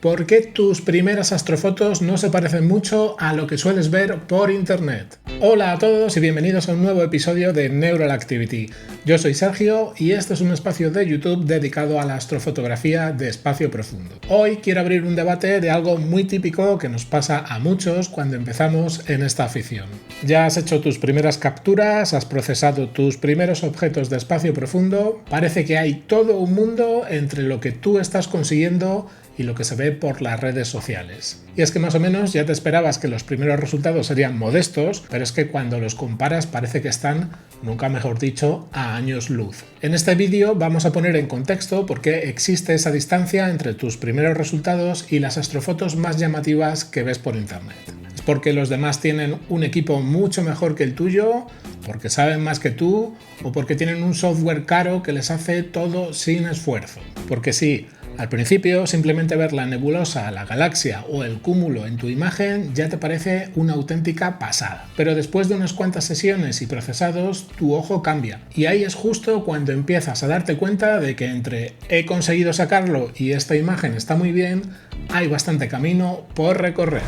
¿Por qué tus primeras astrofotos no se parecen mucho a lo que sueles ver por internet? Hola a todos y bienvenidos a un nuevo episodio de Neural Activity. Yo soy Sergio y este es un espacio de YouTube dedicado a la astrofotografía de espacio profundo. Hoy quiero abrir un debate de algo muy típico que nos pasa a muchos cuando empezamos en esta afición. Ya has hecho tus primeras capturas, has procesado tus primeros objetos de espacio profundo, parece que hay todo un mundo entre lo que tú estás consiguiendo y lo que se ve por las redes sociales. Y es que más o menos ya te esperabas que los primeros resultados serían modestos, pero es que cuando los comparas parece que están, nunca mejor dicho, a años luz. En este vídeo vamos a poner en contexto por qué existe esa distancia entre tus primeros resultados y las astrofotos más llamativas que ves por internet. ¿Es porque los demás tienen un equipo mucho mejor que el tuyo? ¿Porque saben más que tú? ¿O porque tienen un software caro que les hace todo sin esfuerzo? Porque sí, al principio, simplemente ver la nebulosa, la galaxia o el cúmulo en tu imagen ya te parece una auténtica pasada. Pero después de unas cuantas sesiones y procesados, tu ojo cambia. Y ahí es justo cuando empiezas a darte cuenta de que entre he conseguido sacarlo y esta imagen está muy bien, hay bastante camino por recorrer.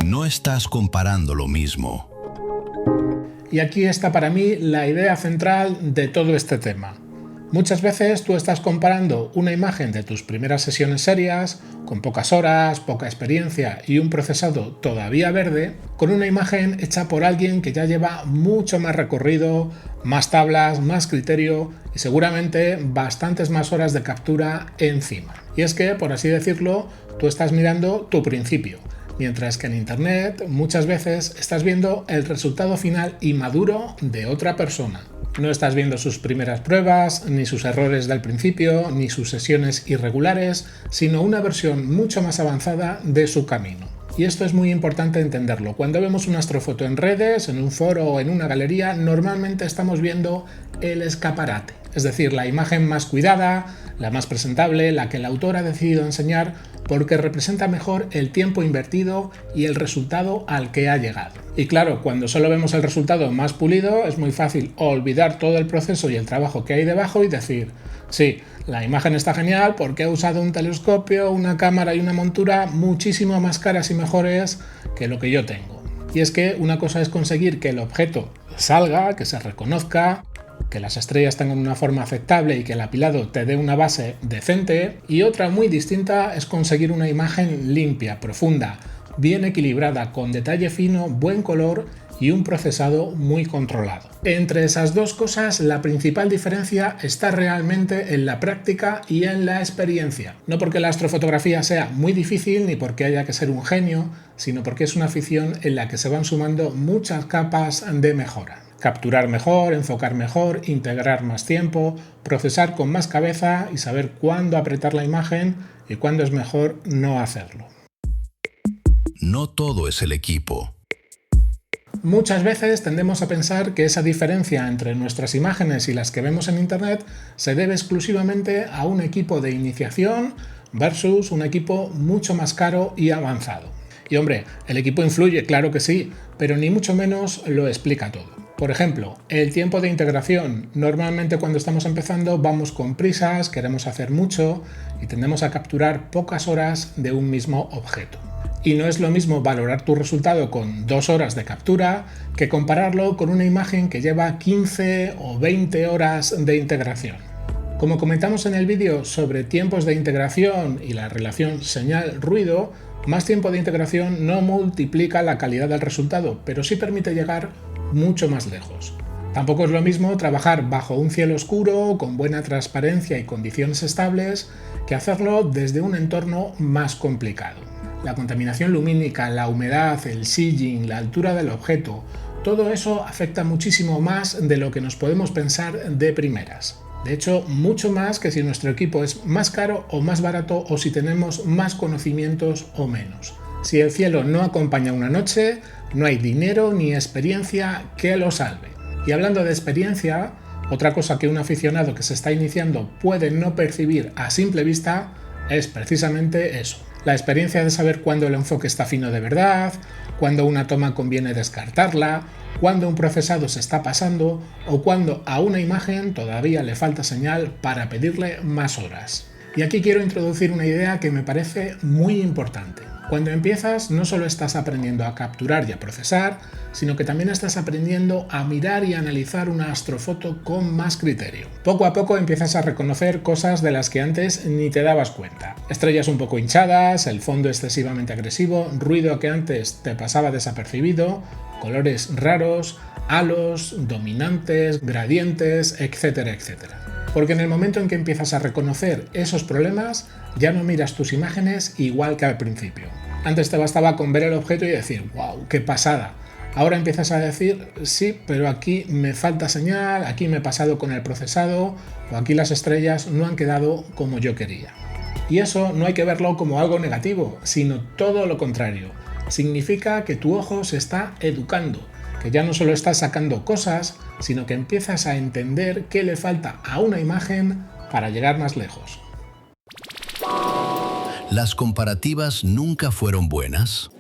No estás comparando lo mismo. Y aquí está para mí la idea central de todo este tema. Muchas veces tú estás comparando una imagen de tus primeras sesiones serias, con pocas horas, poca experiencia y un procesado todavía verde, con una imagen hecha por alguien que ya lleva mucho más recorrido, más tablas, más criterio y seguramente bastantes más horas de captura encima. Y es que, por así decirlo, tú estás mirando tu principio, mientras que en internet muchas veces estás viendo el resultado final inmaduro de otra persona. No estás viendo sus primeras pruebas, ni sus errores del principio, ni sus sesiones irregulares, sino una versión mucho más avanzada de su camino. Y esto es muy importante entenderlo. Cuando vemos una astrofoto en redes, en un foro o en una galería, normalmente estamos viendo el escaparate, es decir, la imagen más cuidada, la más presentable, la que el autor ha decidido enseñar porque representa mejor el tiempo invertido y el resultado al que ha llegado. Y claro, cuando solo vemos el resultado más pulido, es muy fácil olvidar todo el proceso y el trabajo que hay debajo y decir, sí, la imagen está genial porque he usado un telescopio, una cámara y una montura muchísimo más caras y mejores que lo que yo tengo. Y es que una cosa es conseguir que el objeto salga, que se reconozca, que las estrellas tengan una forma aceptable y que el apilado te dé una base decente, y otra muy distinta es conseguir una imagen limpia, profunda, bien equilibrada, con detalle fino, buen color y un procesado muy controlado. Entre esas dos cosas, la principal diferencia está realmente en la práctica y en la experiencia. No porque la astrofotografía sea muy difícil ni porque haya que ser un genio, sino porque es una afición en la que se van sumando muchas capas de mejora. Capturar mejor, enfocar mejor, integrar más tiempo, procesar con más cabeza y saber cuándo apretar la imagen y cuándo es mejor no hacerlo. No todo es el equipo. Muchas veces tendemos a pensar que esa diferencia entre nuestras imágenes y las que vemos en internet se debe exclusivamente a un equipo de iniciación versus un equipo mucho más caro y avanzado. Y hombre, el equipo influye, claro que sí, pero ni mucho menos lo explica todo. Por ejemplo, el tiempo de integración. Normalmente cuando estamos empezando vamos con prisas, queremos hacer mucho y tendemos a capturar pocas horas de un mismo objeto. Y no es lo mismo valorar tu resultado con 2 horas de captura que compararlo con una imagen que lleva 15 o 20 horas de integración. Como comentamos en el vídeo sobre tiempos de integración y la relación señal-ruido, más tiempo de integración no multiplica la calidad del resultado, pero sí permite llegar mucho más lejos. Tampoco es lo mismo trabajar bajo un cielo oscuro, con buena transparencia y condiciones estables, que hacerlo desde un entorno más complicado. La contaminación lumínica, la humedad, el silling, la altura del objeto, todo eso afecta muchísimo más de lo que nos podemos pensar de primeras. De hecho, mucho más que si nuestro equipo es más caro o más barato o si tenemos más conocimientos o menos. Si el cielo no acompaña una noche, no hay dinero ni experiencia que lo salve. Y hablando de experiencia, otra cosa que un aficionado que se está iniciando puede no percibir a simple vista es precisamente eso. La experiencia de saber cuándo el enfoque está fino de verdad, cuándo una toma conviene descartarla, cuándo un procesado se está pasando o cuándo a una imagen todavía le falta señal para pedirle más horas. Y aquí quiero introducir una idea que me parece muy importante. Cuando empiezas no solo estás aprendiendo a capturar y a procesar, sino que también estás aprendiendo a mirar y analizar una astrofoto con más criterio. Poco a poco empiezas a reconocer cosas de las que antes ni te dabas cuenta. Estrellas un poco hinchadas, el fondo excesivamente agresivo, ruido que antes te pasaba desapercibido, colores raros, halos, dominantes, gradientes, etcétera, etcétera. Porque en el momento en que empiezas a reconocer esos problemas, ya no miras tus imágenes igual que al principio. Antes te bastaba con ver el objeto y decir, wow, qué pasada. Ahora empiezas a decir, sí, pero aquí me falta señal, aquí me he pasado con el procesado, o aquí las estrellas no han quedado como yo quería. Y eso no hay que verlo como algo negativo, sino todo lo contrario. Significa que tu ojo se está educando, que ya no solo estás sacando cosas, sino que empiezas a entender qué le falta a una imagen para llegar más lejos. ¿Las comparativas nunca fueron buenas?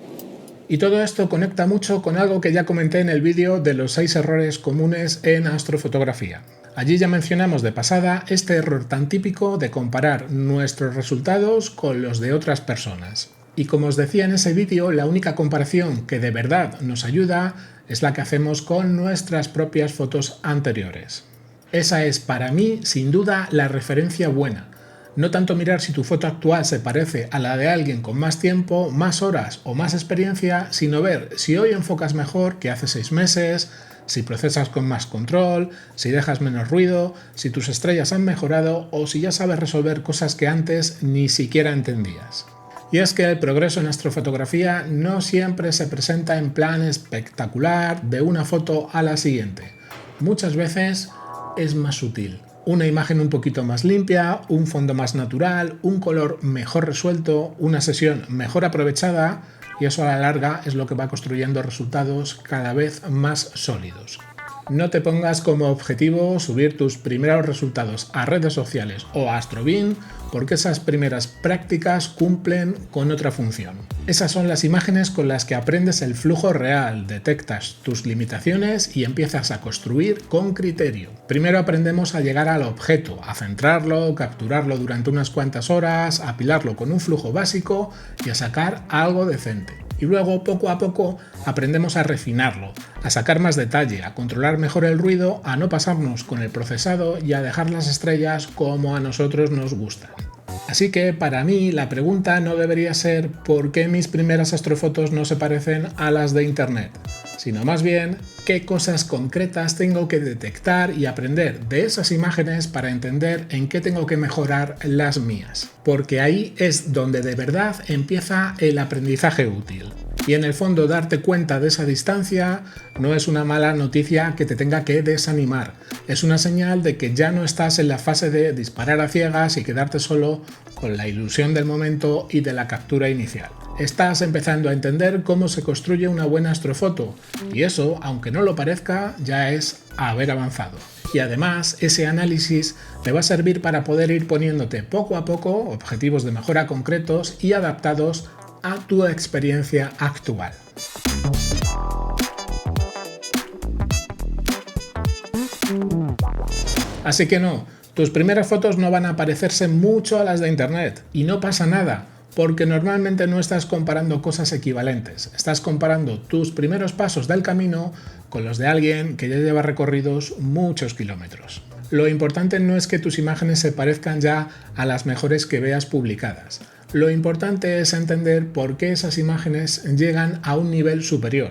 Y todo esto conecta mucho con algo que ya comenté en el vídeo de los 6 errores comunes en astrofotografía. Allí ya mencionamos de pasada este error tan típico de comparar nuestros resultados con los de otras personas. Y como os decía en ese vídeo, la única comparación que de verdad nos ayuda es la que hacemos con nuestras propias fotos anteriores. Esa es para mí, sin duda, la referencia buena. No tanto mirar si tu foto actual se parece a la de alguien con más tiempo, más horas o más experiencia, sino ver si hoy enfocas mejor que hace 6 meses, si procesas con más control, si dejas menos ruido, si tus estrellas han mejorado o si ya sabes resolver cosas que antes ni siquiera entendías. Y es que el progreso en astrofotografía no siempre se presenta en plan espectacular de una foto a la siguiente. Muchas veces es más sutil. Una imagen un poquito más limpia, un fondo más natural, un color mejor resuelto, una sesión mejor aprovechada, y eso a la larga es lo que va construyendo resultados cada vez más sólidos. No te pongas como objetivo subir tus primeros resultados a redes sociales o a Astrobin, porque esas primeras prácticas cumplen con otra función. Esas son las imágenes con las que aprendes el flujo real, detectas tus limitaciones y empiezas a construir con criterio. Primero aprendemos a llegar al objeto, a centrarlo, capturarlo durante unas cuantas horas, a apilarlo con un flujo básico y a sacar algo decente. Y luego, poco a poco, aprendemos a refinarlo, a sacar más detalle, a controlar mejor el ruido, a no pasarnos con el procesado y a dejar las estrellas como a nosotros nos gustan. Así que, para mí, la pregunta no debería ser ¿por qué mis primeras astrofotos no se parecen a las de internet?, sino más bien qué cosas concretas tengo que detectar y aprender de esas imágenes para entender en qué tengo que mejorar las mías. Porque ahí es donde de verdad empieza el aprendizaje útil. Y en el fondo darte cuenta de esa distancia no es una mala noticia que te tenga que desanimar. Es una señal de que ya no estás en la fase de disparar a ciegas y quedarte solo con la ilusión del momento y de la captura inicial. Estás empezando a entender cómo se construye una buena astrofoto y eso, aunque no lo parezca, ya es haber avanzado. Y además, ese análisis te va a servir para poder ir poniéndote poco a poco objetivos de mejora concretos y adaptados a tu experiencia actual. Así que no, tus primeras fotos no van a parecerse mucho a las de internet y no pasa nada, porque normalmente no estás comparando cosas equivalentes, estás comparando tus primeros pasos del camino con los de alguien que ya lleva recorridos muchos kilómetros. Lo importante no es que tus imágenes se parezcan ya a las mejores que veas publicadas. Lo importante es entender por qué esas imágenes llegan a un nivel superior,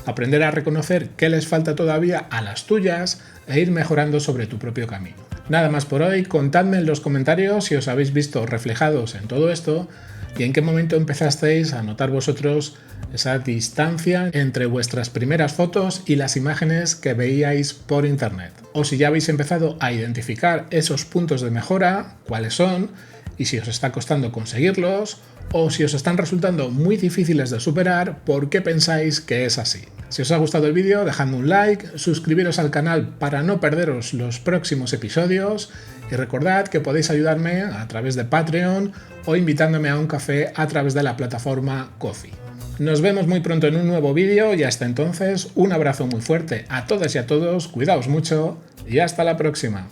aprender a reconocer qué les falta todavía a las tuyas e ir mejorando sobre tu propio camino. Nada más por hoy, contadme en los comentarios si os habéis visto reflejados en todo esto ¿Y en qué momento empezasteis a notar vosotros esa distancia entre vuestras primeras fotos y las imágenes que veíais por internet? O si ya habéis empezado a identificar esos puntos de mejora, cuáles son, y si os está costando conseguirlos, o si os están resultando muy difíciles de superar, ¿por qué pensáis que es así? Si os ha gustado el vídeo, dejadme un like, suscribiros al canal para no perderos los próximos episodios y recordad que podéis ayudarme a través de Patreon o invitándome a un café a través de la plataforma Ko-fi. Nos vemos muy pronto en un nuevo vídeo y hasta entonces un abrazo muy fuerte a todas y a todos, cuidaos mucho y hasta la próxima.